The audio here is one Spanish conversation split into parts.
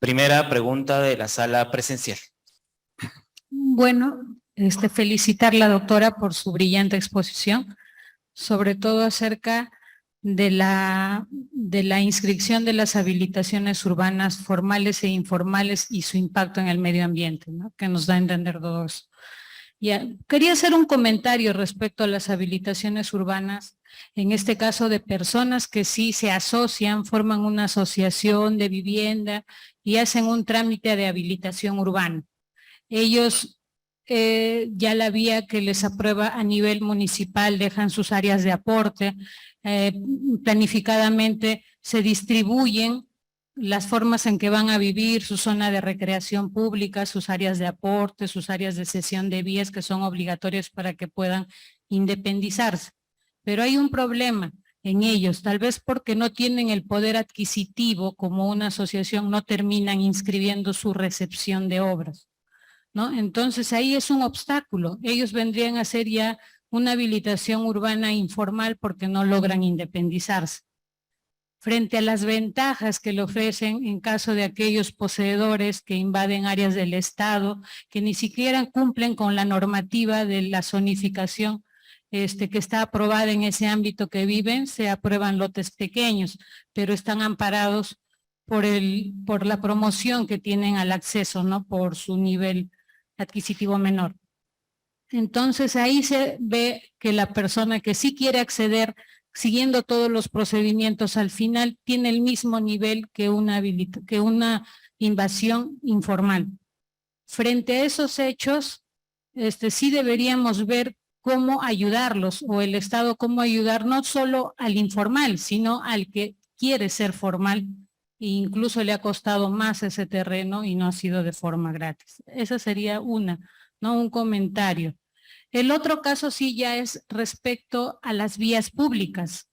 Primera pregunta de la sala presencial. Bueno, felicitar a la doctora por su brillante exposición, sobre todo acerca de la inscripción de las habilitaciones urbanas formales e informales y su impacto en el medio ambiente, ¿no? Que nos da a entender todo eso. Quería hacer un comentario respecto a las habilitaciones urbanas, en este caso de personas que sí se asocian, forman una asociación de vivienda y hacen un trámite de habilitación urbana. Ellos ya la vía que les aprueba a nivel municipal dejan sus áreas de aporte, planificadamente se distribuyen las formas en que van a vivir, su zona de recreación pública, sus áreas de aporte, sus áreas de cesión de vías que son obligatorias para que puedan independizarse. Pero hay un problema en ellos, tal vez porque no tienen el poder adquisitivo como una asociación, no terminan inscribiendo su recepción de obras, ¿no? Entonces ahí es un obstáculo. Ellos vendrían a hacer ya una habilitación urbana informal porque no logran independizarse. Frente a las ventajas que le ofrecen en caso de aquellos poseedores que invaden áreas del Estado, que ni siquiera cumplen con la normativa de la zonificación que está aprobada en ese ámbito que viven, se aprueban lotes pequeños, pero están amparados por la promoción que tienen al acceso, ¿no? Por su nivel adquisitivo menor. Entonces ahí se ve que la persona que sí quiere acceder siguiendo todos los procedimientos al final tiene el mismo nivel que una invasión informal. Frente a esos hechos, sí deberíamos ver cómo ayudarlos o el Estado cómo ayudar no solo al informal, sino al que quiere ser formal e incluso le ha costado más ese terreno y no ha sido de forma gratis. Esa sería un comentario. El otro caso sí ya es respecto a las vías públicas.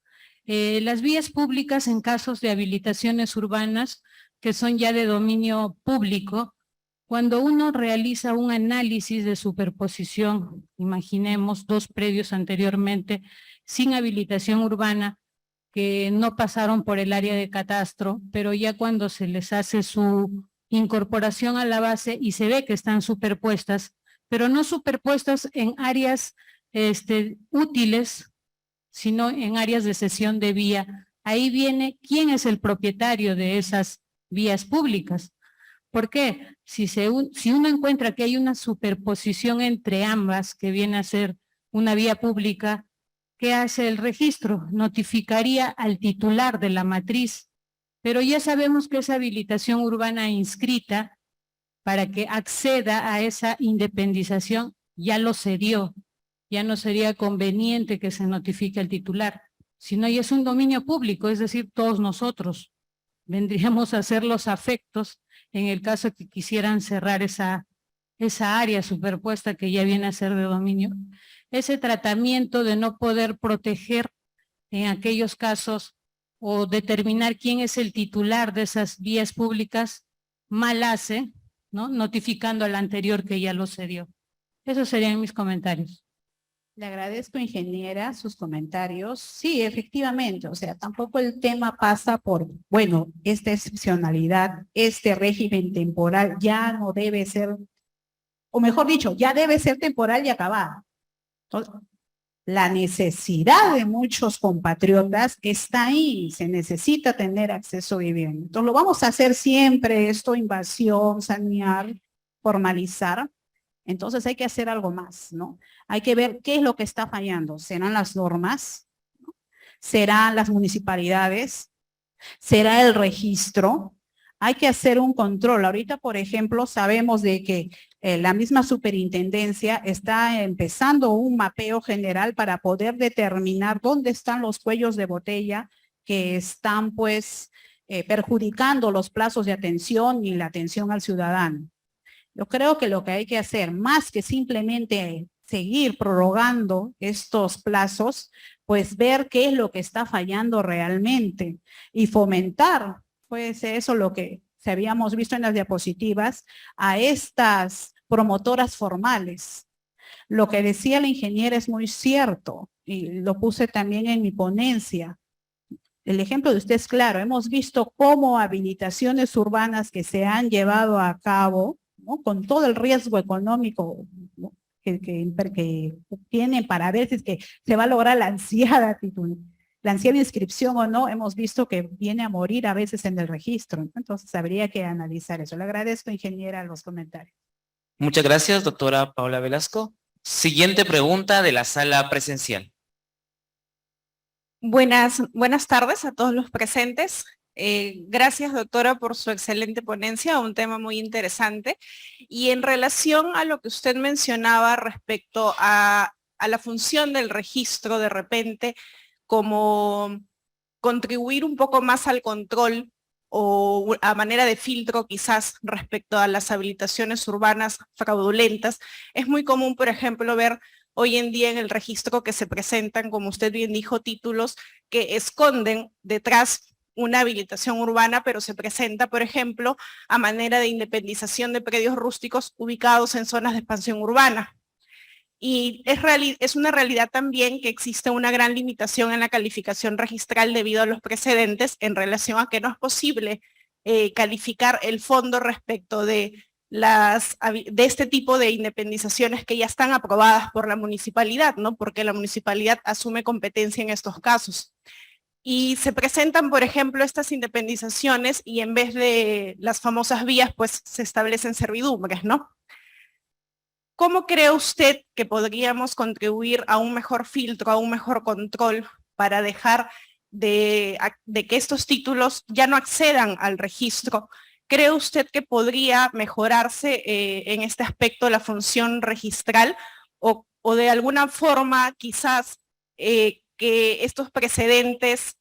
Las vías públicas en casos de habilitaciones urbanas que son ya de dominio público, cuando uno realiza un análisis de superposición, imaginemos dos predios anteriormente sin habilitación urbana que no pasaron por el área de catastro, pero ya cuando se les hace su incorporación a la base y se ve que están superpuestas, pero no superpuestas en áreas útiles, sino en áreas de cesión de vía. Ahí viene quién es el propietario de esas vías públicas. ¿Por qué? Si uno encuentra que hay una superposición entre ambas, que viene a ser una vía pública, ¿qué hace el registro? Notificaría al titular de la matriz, pero ya sabemos que esa habilitación urbana inscrita para que acceda a esa independización ya lo cedió, ya no sería conveniente que se notifique al titular, sino ya es un dominio público, es decir, todos nosotros vendríamos a ser los afectos en el caso que quisieran cerrar esa área superpuesta que ya viene a ser de dominio. Ese tratamiento de no poder proteger en aquellos casos o determinar quién es el titular de esas vías públicas, mal hace, ¿no? Notificando al anterior que ya lo cedió. Esos serían mis comentarios. Le agradezco, ingeniera, sus comentarios. Sí, efectivamente, o sea, tampoco el tema pasa por, bueno, esta excepcionalidad, este régimen temporal ya no debe ser, o mejor dicho, ya debe ser temporal y acabado. Entonces, la necesidad de muchos compatriotas está ahí, se necesita tener acceso a vivienda. Entonces, lo vamos a hacer siempre, esto, invasión, sanear, formalizar. Entonces hay que hacer algo más, ¿no? Hay que ver qué es lo que está fallando. ¿Serán las normas? ¿Serán las municipalidades? ¿Será el registro? Hay que hacer un control. Ahorita, por ejemplo, sabemos de que la misma superintendencia está empezando un mapeo general para poder determinar dónde están los cuellos de botella que están, pues, perjudicando los plazos de atención y la atención al ciudadano. Yo creo que lo que hay que hacer, más que simplemente seguir prorrogando estos plazos, pues ver qué es lo que está fallando realmente y fomentar, pues eso lo que habíamos visto en las diapositivas, a estas promotoras formales. Lo que decía la ingeniera es muy cierto y lo puse también en mi ponencia. El ejemplo de usted es claro, hemos visto cómo habilitaciones urbanas que se han llevado a cabo, ¿no?, con todo el riesgo económico, ¿no?, que tienen para ver si es que se va a lograr la ansiada inscripción o no, hemos visto que viene a morir a veces en el registro. Entonces habría que analizar eso. Le agradezco, ingeniera, los comentarios. Muchas gracias, doctora Paola Velasco. Siguiente pregunta de la sala presencial. Buenas tardes a todos los presentes. Gracias, doctora, por su excelente ponencia, un tema muy interesante. Y en relación a lo que usted mencionaba respecto a la función del registro, de repente, como contribuir un poco más al control o a manera de filtro quizás respecto a las habilitaciones urbanas fraudulentas, es muy común, por ejemplo, ver hoy en día en el registro que se presentan, como usted bien dijo, títulos que esconden detrás una habilitación urbana, pero se presenta, por ejemplo, a manera de independización de predios rústicos ubicados en zonas de expansión urbana. Y es una realidad también que existe una gran limitación en la calificación registral debido a los precedentes en relación a que no es posible calificar el fondo respecto de este tipo de independizaciones que ya están aprobadas por la municipalidad, ¿no? Porque la municipalidad asume competencia en estos casos. Y se presentan, por ejemplo, estas independizaciones y en vez de las famosas vías, pues se establecen servidumbres, ¿no? ¿Cómo cree usted que podríamos contribuir a un mejor filtro, a un mejor control para dejar de que estos títulos ya no accedan al registro? ¿Cree usted que podría mejorarse en este aspecto la función registral o de alguna forma quizás que estos precedentes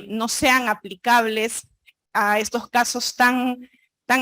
no sean aplicables a estos casos tan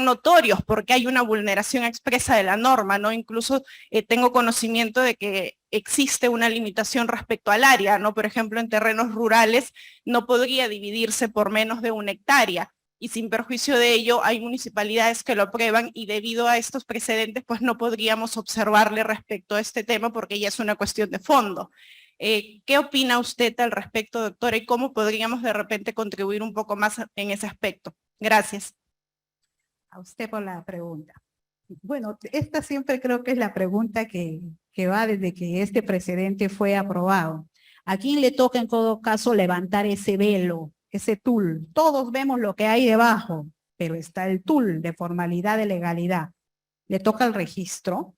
notorios, porque hay una vulneración expresa de la norma, ¿no? Incluso tengo conocimiento de que existe una limitación respecto al área, ¿no? Por ejemplo, en terrenos rurales no podría dividirse por menos de 1 hectárea, y sin perjuicio de ello hay municipalidades que lo aprueban y debido a estos precedentes pues no podríamos observarle respecto a este tema porque ya es una cuestión de fondo. ¿Qué opina usted al respecto, doctora, y cómo podríamos de repente contribuir un poco más en ese aspecto? Gracias. A usted por la pregunta. Bueno, esta siempre creo que es la pregunta que va desde que este precedente fue aprobado. ¿A quién le toca en todo caso levantar ese velo, ese tul? Todos vemos lo que hay debajo, pero está el tul de formalidad, de legalidad. ¿Le toca al registro?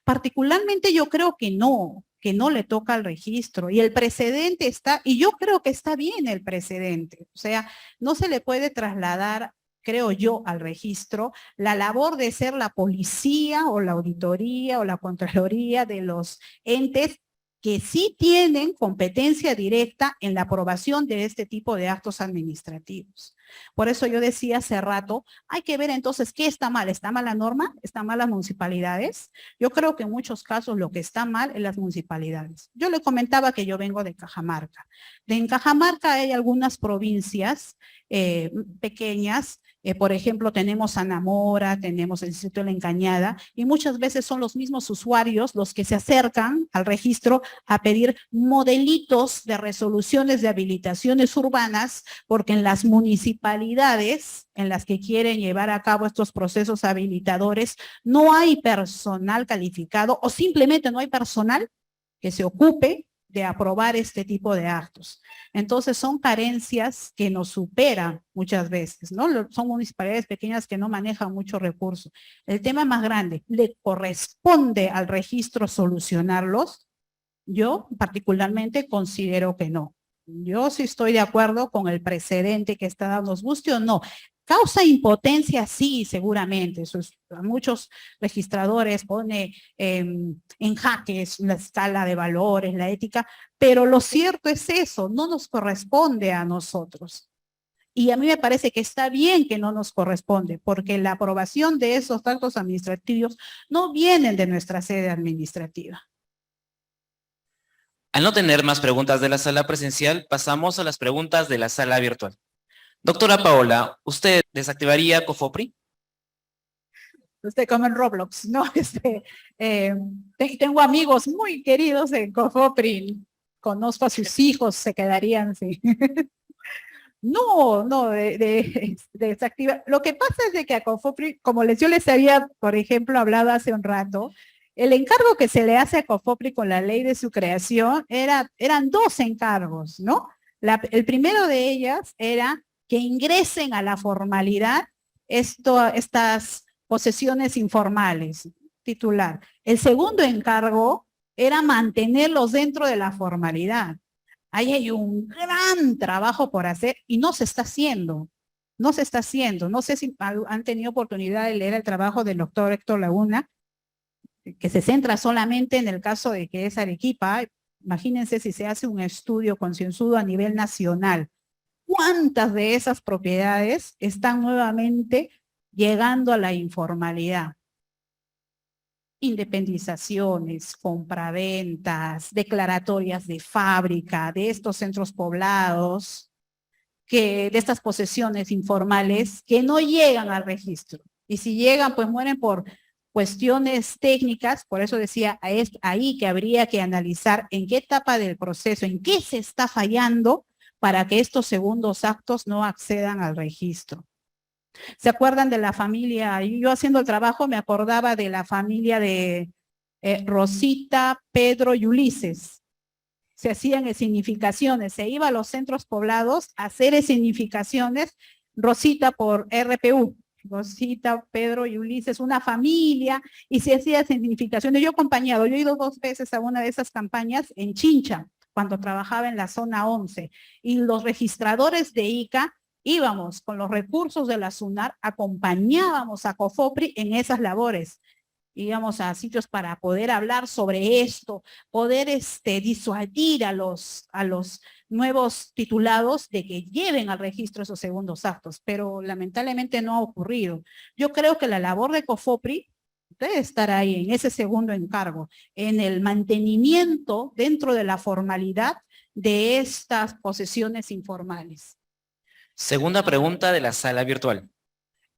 Particularmente yo creo que no le toca al registro. Y el precedente está, y yo creo que está bien el precedente. O sea, no se le puede trasladar, creo yo, al registro, la labor de ser la policía o la auditoría o la contraloría de los entes que sí tienen competencia directa en la aprobación de este tipo de actos administrativos. Por eso yo decía hace rato, hay que ver entonces qué está mal. ¿Está mal la norma? ¿Están mal las municipalidades? Yo creo que en muchos casos lo que está mal es las municipalidades. Yo le comentaba que yo vengo de Cajamarca. En Cajamarca hay algunas provincias pequeñas. Por ejemplo, tenemos Anamora, tenemos el distrito de La Encañada, y muchas veces son los mismos usuarios los que se acercan al registro a pedir modelitos de resoluciones de habilitaciones urbanas, porque en las municipalidades en las que quieren llevar a cabo estos procesos habilitadores no hay personal calificado o simplemente no hay personal que se ocupe de aprobar este tipo de actos. Entonces son carencias que nos superan muchas veces, ¿no? Son municipalidades pequeñas que no manejan muchos recursos. El tema más grande, ¿le corresponde al registro solucionarlos? Yo particularmente considero que no. Yo sí estoy de acuerdo con el precedente que está dando, nos guste o no. Causa impotencia, sí, seguramente. Eso es, a muchos registradores pone en jaque la escala de valores, la ética, pero lo cierto es eso, no nos corresponde a nosotros. Y a mí me parece que está bien que no nos corresponde, porque la aprobación de esos actos administrativos no vienen de nuestra sede administrativa. Al no tener más preguntas de la sala presencial, pasamos a las preguntas de la sala virtual. Doctora Paola, ¿usted desactivaría COFOPRI? Usted como en Roblox, ¿no? Tengo amigos muy queridos en COFOPRI, conozco a sus hijos, se quedarían, sí. No, de desactivar. Lo que pasa es de que a COFOPRI, como yo les había, por ejemplo, hablado hace un rato, el encargo que se le hace a COFOPRI con la ley de su creación eran 2 encargos, ¿no? El primero de ellas era que ingresen a la formalidad estas posesiones informales, titular. El segundo encargo era mantenerlos dentro de la formalidad. Ahí hay un gran trabajo por hacer y no se está haciendo. No se está haciendo. No sé si han tenido oportunidad de leer el trabajo del doctor Héctor Laguna, que se centra solamente en el caso de que es Arequipa. Imagínense si se hace un estudio concienzudo a nivel nacional. ¿Cuántas de esas propiedades están nuevamente llegando a la informalidad? Independizaciones, compraventas, declaratorias de fábrica, de estos centros poblados, de estas posesiones informales que no llegan al registro. Y si llegan, pues mueren por cuestiones técnicas. Por eso decía ahí que habría que analizar en qué etapa del proceso, en qué se está fallando para que estos segundos actos no accedan al registro. ¿Se acuerdan de la familia? Yo haciendo el trabajo me acordaba de la familia de Rosita, Pedro y Ulises. Se hacían escenificaciones, se iba a los centros poblados a hacer escenificaciones, Rosita por RPU, Rosita, Pedro y Ulises, una familia, y se hacía escenificaciones. Yo acompañado, yo he ido 2 veces a una de esas campañas en Chincha, cuando trabajaba en la zona 11, y los registradores de ICA íbamos con los recursos de la SUNAR, acompañábamos a COFOPRI en esas labores. Íbamos a sitios para poder hablar sobre esto, poder disuadir a los nuevos titulados de que lleven al registro esos segundos actos, pero lamentablemente no ha ocurrido. Yo creo que la labor de COFOPRI debe estar ahí, en ese segundo encargo, en el mantenimiento dentro de la formalidad de estas posesiones informales. Segunda pregunta de la sala virtual.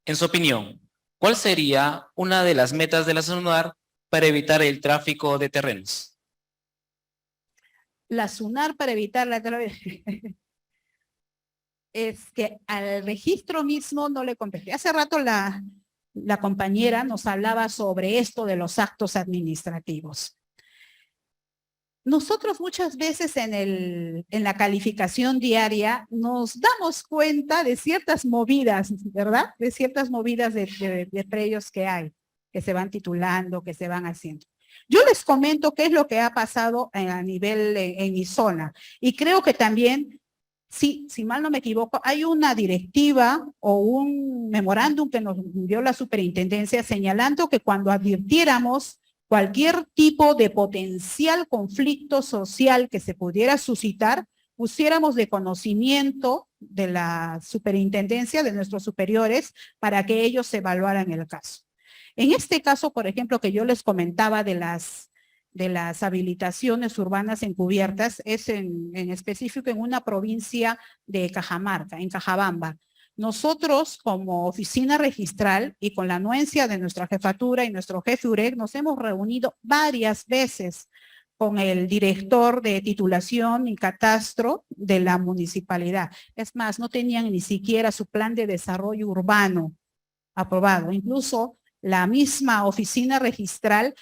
En su opinión, ¿cuál sería una de las metas de la SUNAR para evitar el tráfico de terrenos? La SUNAR para evitar la es que al registro mismo no le compete. Hace rato la compañera nos hablaba sobre esto de los actos administrativos. Nosotros muchas veces en la calificación diaria nos damos cuenta de ciertas movidas, ¿verdad? De ciertas movidas de predios que hay, que se van titulando, que se van haciendo. Yo les comento qué es lo que ha pasado a nivel en mi zona. Y creo que también, si mal no me equivoco, hay una directiva o un memorándum que nos dio la superintendencia señalando que cuando advirtiéramos cualquier tipo de potencial conflicto social que se pudiera suscitar, pusiéramos de conocimiento de la superintendencia, de nuestros superiores, para que ellos evaluaran el caso. En este caso, por ejemplo, que yo les comentaba de las habilitaciones urbanas encubiertas, es en específico en una provincia de Cajamarca, en Cajabamba. Nosotros, como oficina registral y con la anuencia de nuestra jefatura y nuestro jefe UREC, nos hemos reunido varias veces con el director de titulación y catastro de la municipalidad. Es más, no tenían ni siquiera su plan de desarrollo urbano aprobado. Incluso la misma oficina registral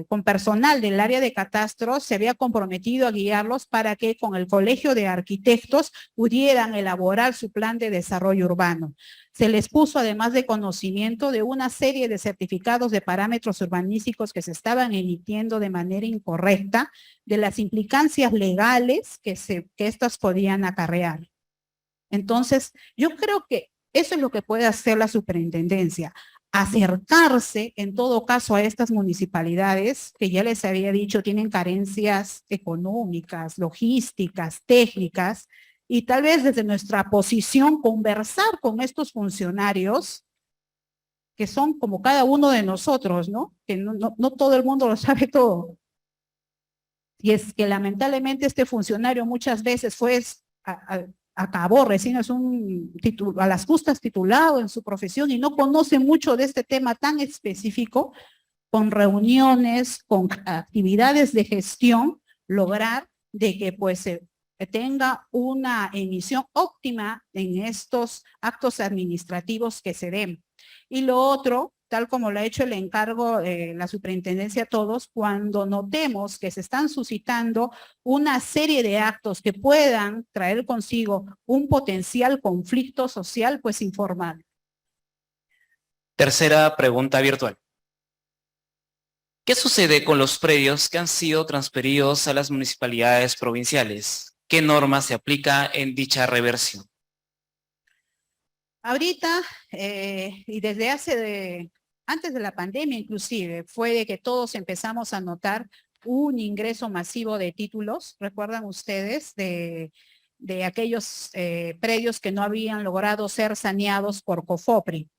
con personal del área de catastro se había comprometido a guiarlos para que con el Colegio de Arquitectos pudieran elaborar su plan de desarrollo urbano. Se les puso además de conocimiento de una serie de certificados de parámetros urbanísticos que se estaban emitiendo de manera incorrecta, de las implicancias legales que estas podían acarrear. Entonces, yo creo que eso es lo que puede hacer la superintendencia. Acercarse en todo caso a estas municipalidades que ya les había dicho tienen carencias económicas, logísticas, técnicas, y tal vez desde nuestra posición conversar con estos funcionarios que son como cada uno de nosotros, ¿no? Que no todo el mundo lo sabe todo. Y es que lamentablemente este funcionario muchas veces acabó, recién es a las justas titulado en su profesión y no conoce mucho de este tema tan específico, con reuniones, con actividades de gestión, lograr de que pues que tenga una emisión óptima en estos actos administrativos que se den. Y lo otro, tal como lo ha hecho el encargo de la superintendencia a todos, cuando notemos que se están suscitando una serie de actos que puedan traer consigo un potencial conflicto social, pues informar. Tercera pregunta virtual. ¿Qué sucede con los predios que han sido transferidos a las municipalidades provinciales? ¿Qué norma se aplica en dicha reversión? Ahorita, y desde antes de la pandemia inclusive, fue de que todos empezamos a notar un ingreso masivo de títulos, ¿recuerdan ustedes? De aquellos predios que no habían logrado ser saneados por COFOPRI.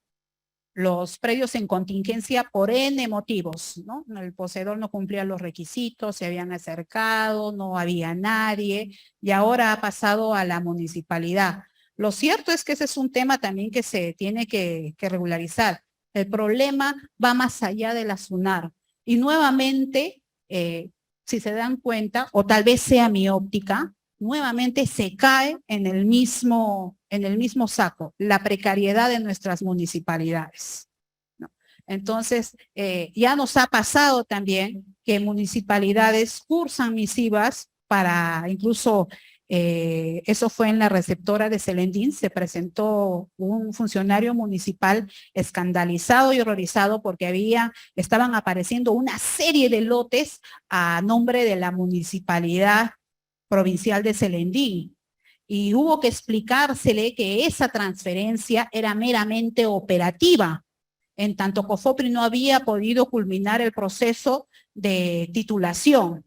Los predios en contingencia por N motivos, ¿no? El poseedor no cumplía los requisitos, se habían acercado, no había nadie, y ahora ha pasado a la municipalidad. Lo cierto es que ese es un tema también que se tiene que regularizar. El problema va más allá de la SUNAR. Y nuevamente, si se dan cuenta, o tal vez sea mi óptica, nuevamente se cae en el mismo saco, la precariedad de nuestras municipalidades, ¿no? Entonces, ya nos ha pasado también que municipalidades cursan misivas para incluso, eso fue en la receptora de Selendín, se presentó un funcionario municipal escandalizado y horrorizado porque estaban apareciendo una serie de lotes a nombre de la municipalidad provincial de Selendín, y hubo que explicársele que esa transferencia era meramente operativa, en tanto COFOPRI no había podido culminar el proceso de titulación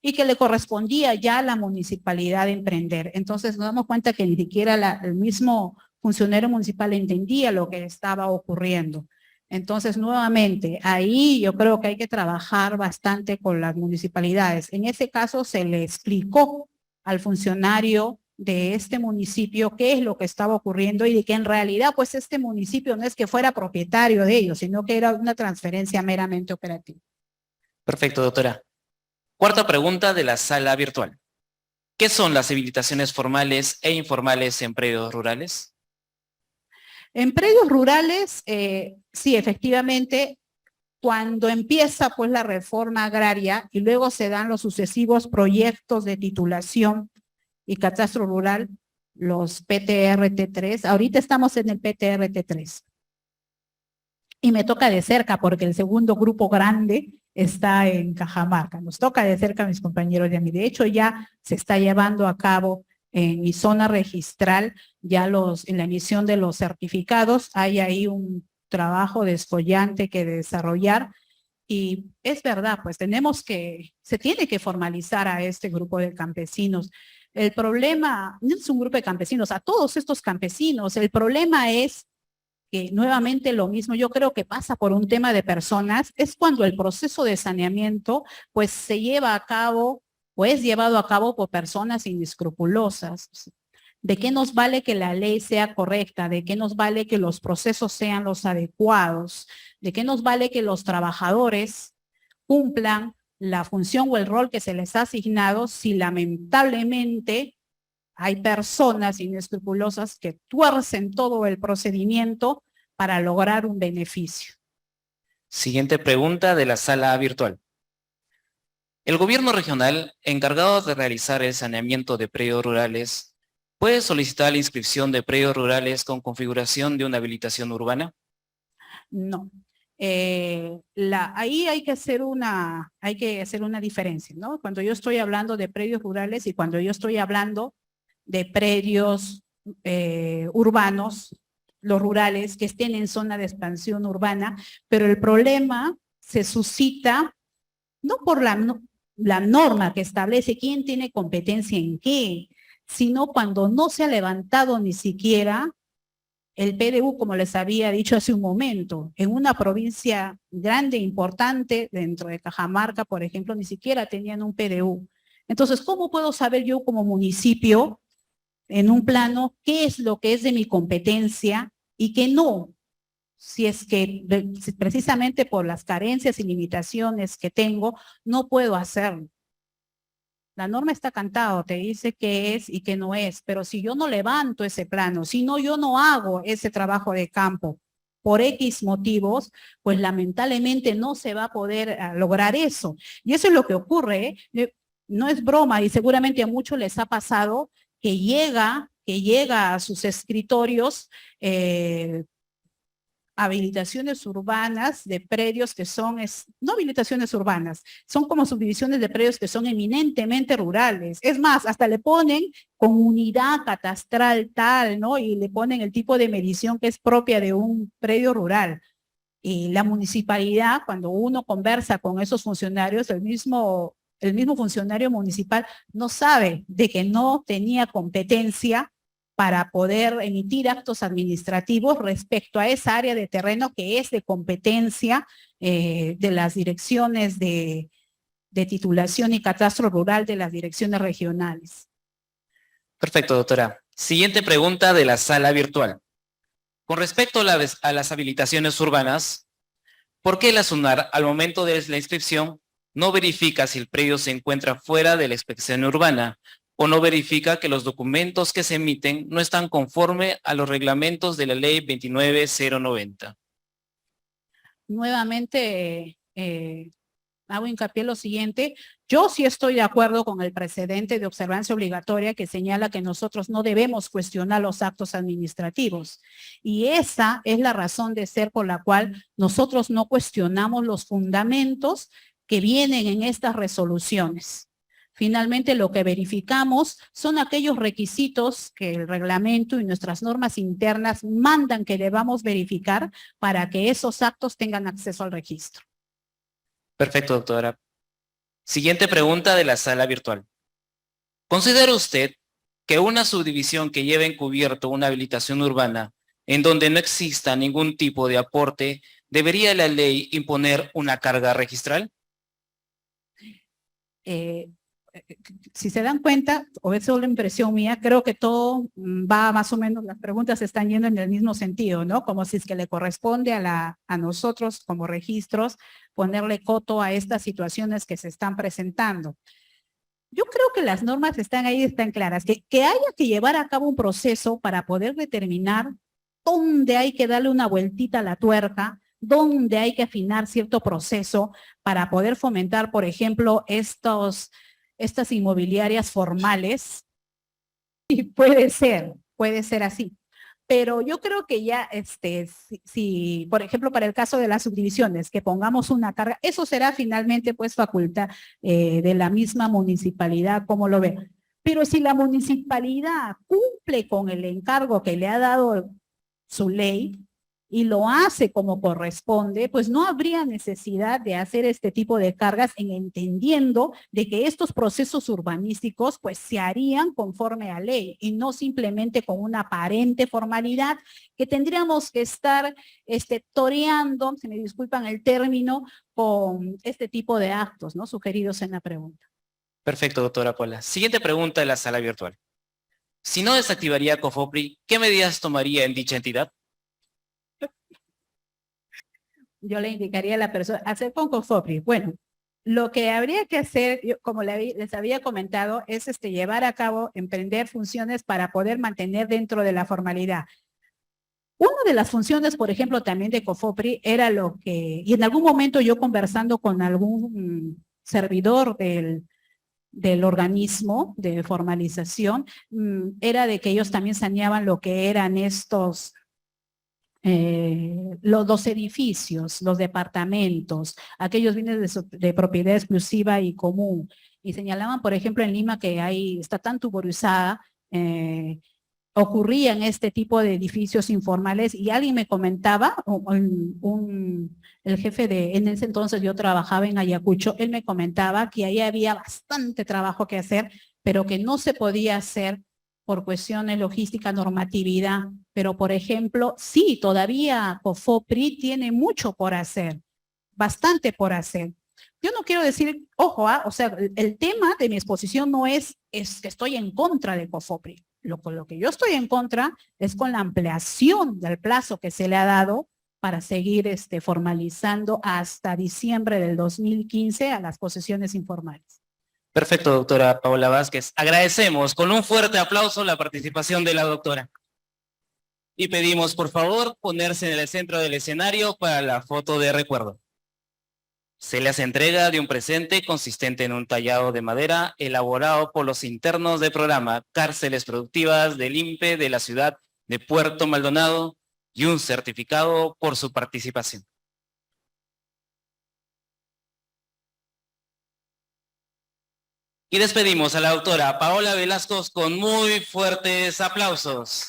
y que le correspondía ya a la municipalidad emprender. Entonces nos damos cuenta que ni siquiera el mismo funcionario municipal entendía lo que estaba ocurriendo. Entonces, nuevamente, ahí yo creo que hay que trabajar bastante con las municipalidades. En ese caso, se le explicó al funcionario de este municipio qué es lo que estaba ocurriendo y de que en realidad, pues, este municipio no es que fuera propietario de ellos, sino que era una transferencia meramente operativa. Perfecto, doctora. Cuarta pregunta de la sala virtual. ¿Qué son las habilitaciones formales e informales en predios rurales? En predios rurales, sí, efectivamente, cuando empieza pues la reforma agraria y luego se dan los sucesivos proyectos de titulación y catastro rural, los PTRT3, ahorita estamos en el PTRT3. Y me toca de cerca porque el segundo grupo grande está en Cajamarca. Nos toca de cerca a mis compañeros y a mí. De hecho, ya se está llevando a cabo en mi zona registral, ya en la emisión de los certificados, hay ahí un trabajo descollante que desarrollar. Y es verdad, pues se tiene que formalizar a este grupo de campesinos. El problema no es un grupo de campesinos, a todos estos campesinos, el problema es que nuevamente lo mismo, yo creo que pasa por un tema de personas, es cuando el proceso de saneamiento pues se lleva a cabo o es llevado a cabo por personas inescrupulosas. ¿De qué nos vale que la ley sea correcta? ¿De qué nos vale que los procesos sean los adecuados? ¿De qué nos vale que los trabajadores cumplan la función o el rol que se les ha asignado si lamentablemente hay personas inescrupulosas que tuercen todo el procedimiento para lograr un beneficio? Siguiente pregunta de la sala virtual. El gobierno regional, encargado de realizar el saneamiento de predios rurales, ¿puede solicitar la inscripción de predios rurales con configuración de una habilitación urbana? No. Ahí hay que hacer una diferencia, ¿no? Cuando yo estoy hablando de predios rurales y cuando yo estoy hablando de predios urbanos, los rurales que estén en zona de expansión urbana, pero el problema se suscita no por la norma que establece quién tiene competencia en qué, sino cuando no se ha levantado ni siquiera el PDU, como les había dicho hace un momento, en una provincia grande, importante, dentro de Cajamarca, por ejemplo, ni siquiera tenían un PDU. Entonces, ¿cómo puedo saber yo como municipio, en un plano, qué es lo que es de mi competencia y qué no? Si es que precisamente por las carencias y limitaciones que tengo, no puedo hacerlo. La norma está cantado, te dice qué es y qué no es, pero si yo no levanto ese plano, si no, yo no hago ese trabajo de campo por X motivos, pues lamentablemente no se va a poder lograr eso. Y eso es lo que ocurre, ¿eh? No es broma y seguramente a muchos les ha pasado que llega a sus escritorios habilitaciones urbanas de predios que son, no habilitaciones urbanas, son como subdivisiones de predios que son eminentemente rurales. Es más, hasta le ponen comunidad catastral tal, ¿no? Y le ponen el tipo de medición que es propia de un predio rural. Y la municipalidad, cuando uno conversa con esos funcionarios, el mismo funcionario municipal no sabe de que no tenía competencia para poder emitir actos administrativos respecto a esa área de terreno que es de competencia de las direcciones de titulación y catastro rural de las direcciones regionales. Perfecto, doctora. Siguiente pregunta de la sala virtual. Con respecto a las habilitaciones urbanas, ¿por qué la SUNAR al momento de la inscripción no verifica si el predio se encuentra fuera de la inspección urbana o no verifica que los documentos que se emiten no están conforme a los reglamentos de la ley 29090? Nuevamente, hago hincapié en lo siguiente. Yo sí estoy de acuerdo con el precedente de observancia obligatoria que señala que nosotros no debemos cuestionar los actos administrativos. Y esa es la razón de ser por la cual nosotros no cuestionamos los fundamentos que vienen en estas resoluciones. Finalmente, lo que verificamos son aquellos requisitos que el reglamento y nuestras normas internas mandan que debamos verificar para que esos actos tengan acceso al registro. Perfecto, doctora. Siguiente pregunta de la sala virtual. ¿Considera usted que una subdivisión que lleve encubierto una habilitación urbana en donde no exista ningún tipo de aporte, debería la ley imponer una carga registral? Si se dan cuenta, o es solo impresión mía, creo que todo va más o menos, las preguntas están yendo en el mismo sentido, ¿no? Como si es que le corresponde a nosotros como registros ponerle coto a estas situaciones que se están presentando. Yo creo que las normas están ahí, están claras, que haya que llevar a cabo un proceso para poder determinar dónde hay que darle una vueltita a la tuerca, dónde hay que afinar cierto proceso para poder fomentar, por ejemplo, estas inmobiliarias formales, y puede ser así. Pero yo creo que ya, si, por ejemplo, para el caso de las subdivisiones, que pongamos una carga, eso será finalmente pues facultad de la misma municipalidad, como lo ve. Pero si la municipalidad cumple con el encargo que le ha dado su ley, y lo hace como corresponde, pues no habría necesidad de hacer este tipo de cargas en entendiendo de que estos procesos urbanísticos pues se harían conforme a ley y no simplemente con una aparente formalidad que tendríamos que estar toreando, si me disculpan el término, con este tipo de actos, ¿no? Sugeridos en la pregunta. Perfecto, doctora Pola. Siguiente pregunta de la sala virtual. Si no desactivaría COFOPRI, ¿qué medidas tomaría en dicha entidad? Yo le indicaría a la persona, hacer con COFOPRI. Bueno, lo que habría que hacer, como les había comentado, es llevar a cabo, emprender funciones para poder mantener dentro de la formalidad. Una de las funciones, por ejemplo, también de COFOPRI era lo que, y en algún momento yo conversando con algún servidor del organismo de formalización, era de que ellos también saneaban lo que eran estos los edificios, los departamentos, aquellos bienes de propiedad exclusiva y común. Y señalaban, por ejemplo, en Lima que está tan tuborizada, ocurrían este tipo de edificios informales y alguien me comentaba, el jefe en ese entonces yo trabajaba en Ayacucho, él me comentaba que ahí había bastante trabajo que hacer, pero que no se podía hacer por cuestiones logística, normatividad, pero por ejemplo, sí, todavía COFOPRI tiene mucho por hacer, bastante por hacer. Yo no quiero decir, ojo, o sea, el tema de mi exposición no es que estoy en contra de COFOPRI. Lo que yo estoy en contra es con la ampliación del plazo que se le ha dado para seguir formalizando hasta diciembre del 2015 a las posesiones informales. Perfecto, doctora Paola Vázquez. Agradecemos con un fuerte aplauso la participación de la doctora. Y pedimos, por favor, ponerse en el centro del escenario para la foto de recuerdo. Se le hace entrega de un presente consistente en un tallado de madera elaborado por los internos del programa Cárceles Productivas del INPE de la ciudad de Puerto Maldonado y un certificado por su participación. Y despedimos a la doctora Paola Velasco con muy fuertes aplausos.